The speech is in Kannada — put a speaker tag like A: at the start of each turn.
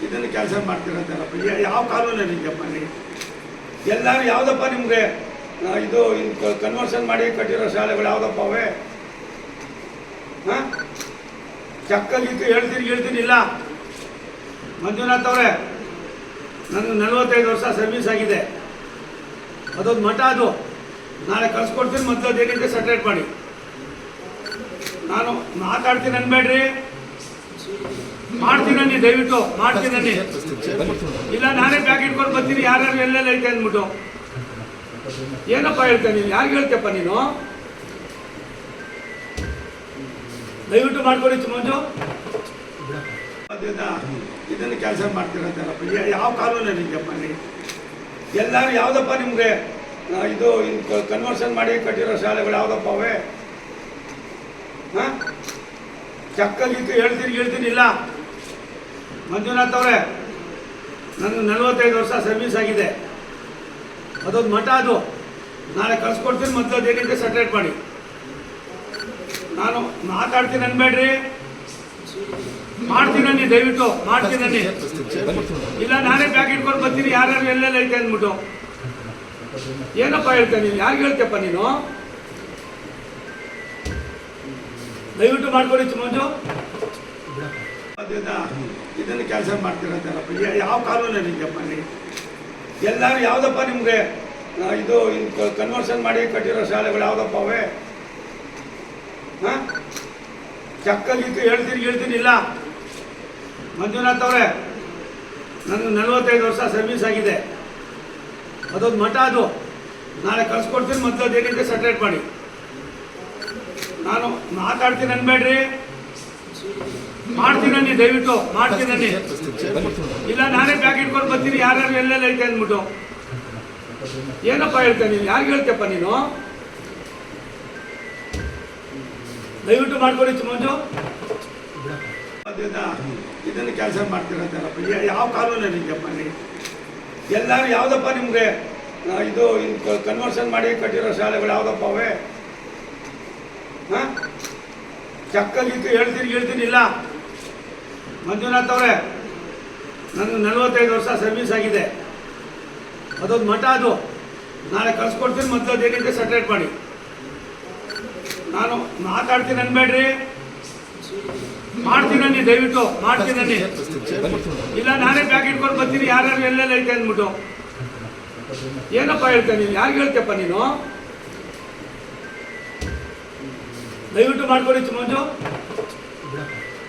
A: ಇದನ್ನು ಕೆಲಸ ಮಾಡ್ತಿರತ್ತಲ್ಲಪ್ಪ, ಯಾವ ಕಾನೂನು ನಿಮಗೆಪ್ಪ? ಎಲ್ಲರೂ ಯಾವುದಪ್ಪ ನಿಮಗೆ ಇದು ಕನ್ವರ್ಷನ್ ಮಾಡಿ ಕಟ್ಟಿರೋ ಶಾಲೆಗಳು ಯಾವುದಪ್ಪ ಅವೇ? ಹಾಂ, ಚಕ್ಕಗಿತ್ತು ಹೇಳ್ತೀನಿ ಇಲ್ಲ. ಮಂಜುನಾಥ್ ಅವರೇ, ನನಗೆ 45 ವರ್ಷ ಸರ್ವಿಸ್ ಆಗಿದೆ. ಅದೊಂದು ಮಠ, ಅದು ನಾಳೆ ಕಳ್ಸ್ಕೊಡ್ತೀನಿ. ಮೊದಲು ಅದೇನಿದೆ ಸೆಟ್ರೇಟ್ ಮಾಡಿ. ನಾನು ಮಾತಾಡ್ತೀನಿ ಅನ್ಬೇಡ್ರಿ, ಮಾಡ್ತೀನಿ ದಯವಿಟ್ಟು ಮಾಡ್ತೀನಿ. ಇಲ್ಲ ನಾನೇ ಬ್ಯಾಗ್ ಇಟ್ಕೊಂಡು ಬರ್ತೀನಿ, ಯಾರ್ಯಾರು ಎಲ್ಲೆಲ್ಲ ಐತೆ ಅಂದ್ಬಿಟ್ಟು. ಏನಪ್ಪ ಹೇಳ್ತೇನೆ ನೀನು? ಯಾರಿಗೆ ಹೇಳ್ತೇಪ್ಪ ನೀನು? ದಯವಿಟ್ಟು ಮಾಡ್ಕೊಡಿ ಮಂಜು. ಇದನ್ನು ಕೆಲಸ ಮಾಡ್ತಿರತ್ತಲ್ಲಪ್ಪ, ಯಾವ ಕಾನೂನು ನಿಮಗೆಪ್ಪ? ಎಲ್ಲರೂ ಯಾವುದಪ್ಪ ನಿಮಗೆ ಇದು ಕನ್ವರ್ಷನ್ ಮಾಡಿ ಕಟ್ಟಿರೋ ಶಾಲೆಗಳು ಯಾವುದಪ್ಪ ಅವೇ? ಹಾಂ, ಚಕ್ಕಗಿತ್ತು ಹೇಳ್ತೀನಿ ಇಲ್ಲ. ಮಂಜುನಾಥ್ ಅವರೇ, ನನಗೆ 45 ವರ್ಷ ಸರ್ವಿಸ್ ಆಗಿದೆ. ಅದೊಂದು ಮಠ, ಅದು ನಾಳೆ ಕಳ್ಸ್ಕೊಡ್ತೀನಿ. ಮೊದಲು ಅದೇನಿದೆ ಸೆಟ್ರೇಟ್ ಮಾಡಿ. ನಾನು ಮಾತಾಡ್ತೀನಿ ಅನ್ಬೇಡ್ರಿ, ಮಾಡ್ತೀನಿ ದಯವಿಟ್ಟು ಮಾಡ್ತೀನಿ. ಇಲ್ಲ ನಾನೇ ಬ್ಯಾಗ್ ಇಟ್ಕೊಂಡು ಬರ್ತೀನಿ, ಯಾರ್ಯಾರು ಎಲ್ಲೆಲ್ಲ ಐತೆ ಅಂದ್ಬಿಟ್ಟು. ಏನಪ್ಪ ಹೇಳ್ತೇನೆ ನೀನು? ಯಾರಿಗೆ ಹೇಳ್ತೇಪ್ಪ ನೀನು? ದಯವಿಟ್ಟು ಮಾಡ್ಕೊಡಿ ಮಂಜು. ಇದನ್ನು ಕೆಲಸ ಮಾಡ್ತಿರತ್ತಲ್ಲಪ್ಪ, ಯಾವ ಕಾನೂನು ನಿಮಗೆಪ್ಪ? ಎಲ್ಲರೂ ಯಾವುದಪ್ಪ ನಿಮಗೆ ಇದು ಕನ್ವರ್ಷನ್ ಮಾಡಿ ಕಟ್ಟಿರೋ ಶಾಲೆಗಳು ಯಾವುದಪ್ಪ ಅವೇ? ಹಾಂ, ಚಕ್ಕಗಿತ್ತು ಹೇಳ್ತೀನಿ ಇಲ್ಲ. ಮಂಜುನಾಥ್ ಅವರೇ, ನನಗೆ 45 ವರ್ಷ ಸರ್ವಿಸ್ ಆಗಿದೆ. ಅದೊಂದು ಮಠ, ಅದು ನಾಳೆ ಕಳ್ಸ್ಕೊಡ್ತೀನಿ. ಮೊದಲು ಅದೇನಿದೆ ಸೆಟ್ರೇಟ್ ಮಾಡಿ. ನಾನು ಮಾತಾಡ್ತೀನಿ ಅನ್ಬೇಡ್ರಿ, ಮಾಡ್ತೀನಿ ದಯವಿಟ್ಟು ಮಾಡ್ತೀನಿ. ಇಲ್ಲ ನಾನೇ ಬ್ಯಾಗ್ ಇಟ್ಕೊಂಡು ಬರ್ತೀನಿ, ಯಾರ್ಯಾರು ಎಲ್ಲೆಲ್ಲ ಐತೆ ಅಂದ್ಬಿಟ್ಟು. ಏನಪ್ಪ ಹೇಳ್ತೇನೆ ನೀನು? ಯಾರಿಗೆ ಹೇಳ್ತೇಪ್ಪ ನೀನು? ದಯವಿಟ್ಟು ಮಾಡ್ಕೊಡಿ ಮಂಜು. ಇದನ್ನು ಕೆಲಸ ಮಾಡ್ತಿರತ್ತಲ್ಲಪ್ಪ, ಯಾವ ಕಾನೂನು ನಿಮಗೆಪ್ಪ? ಎಲ್ಲರೂ ಯಾವುದಪ್ಪ ನಿಮಗೆ ಇದು ಕನ್ವರ್ಷನ್ ಮಾಡಿ ಕಟ್ಟಿರೋ ಶಾಲೆಗಳು ಯಾವುದಪ್ಪ ಅವೇ? ಹಾಂ, ಚಕ್ಕಗಿತ್ತು ಹೇಳ್ತೀನಿ ಇಲ್ಲ. ಮಂಜುನಾಥ್ ಅವರೇ, ನನಗೆ 45 ವರ್ಷ ಸರ್ವಿಸ್ ಆಗಿದೆ. ಅದೊಂದು ಮಠ, ಅದು ನಾಳೆ ಕಳ್ಸ್ಕೊಡ್ತೀನಿ. ಮೊದಲು ಅದೇನಿದೆ ಸೆಟ್ರೇಟ್ ಮಾಡಿ. ನಾನು ಮಾತಾಡ್ತೀನಿ ಅನ್ಬೇಡ್ರಿ, ಮಾಡ್ತೀನಿ ದಯವಿಟ್ಟು ಮಾಡ್ಕೊಡಿ ಮಂಜು. ಏನಪ್ಪ ಹೇಳ್ತೇನೆ ನೀನು? ಯಾರಿಗೆ ಹೇಳ್ತೇಪ್ಪ ನೀನು? ಇದನ್ನು ಕೆಲಸ ಮಾಡ್ತಿರತ್ತಲ್ಲಪ್ಪ, ಯಾವ ಕಾನೂನು ನಿಮಗೆಪ್ಪ? ಎಲ್ಲರೂ ಯಾವುದಪ್ಪ ನಿಮಗೆ ಇದು ಕನ್ವರ್ಷನ್ ಮಾಡಿ ಕಟ್ಟಿರೋ ಶಾಲೆಗಳು ಯಾವುದಪ್ಪ ಅವೇ? ಹಾಂ, ಚಕ್ಕಗಿತ್ತು ಹೇಳ್ತೀನಿ ಇಲ್ಲ. ಮಂಜುನಾಥ್ ಅವರೇ, ನನಗೆ 45 ವರ್ಷ ಸರ್ವಿಸ್ ಆಗಿದೆ. ಅದೊಂದು ಮಠ, ಅದು ನಾಳೆ ಕಳ್ಸ್ಕೊಡ್ತೀನಿ. ಮೊದಲು ಅದೇನಿದೆ ಸೆಟ್ರೇಟ್ ಮಾಡಿ. ನಾನು ಮಾತಾಡ್ತೀನಿ ಅನ್ಬೇಡ್ರಿ, ಮಾಡ್ತೀನಿ ದಯವಿಟ್ಟು ಮಾಡ್ತೀನಿ. ಇಲ್ಲ ನಾನೇ ಬ್ಯಾಗ್ ಇಟ್ಕೊಂಡು ಬರ್ತೀನಿ, ಯಾರ್ಯಾರು ಎಲ್ಲೆಲ್ಲ ಐತೆ ಅಂದ್ಬಿಟ್ಟು. ಏನಪ್ಪ ಹೇಳ್ತೇನೆ ನೀನು? ಯಾರಿಗೆ ಹೇಳ್ತೇಪ್ಪ ನೀನು? ದಯವಿಟ್ಟು ಮಾಡ್ಕೊಡಿ ಮಂಜು.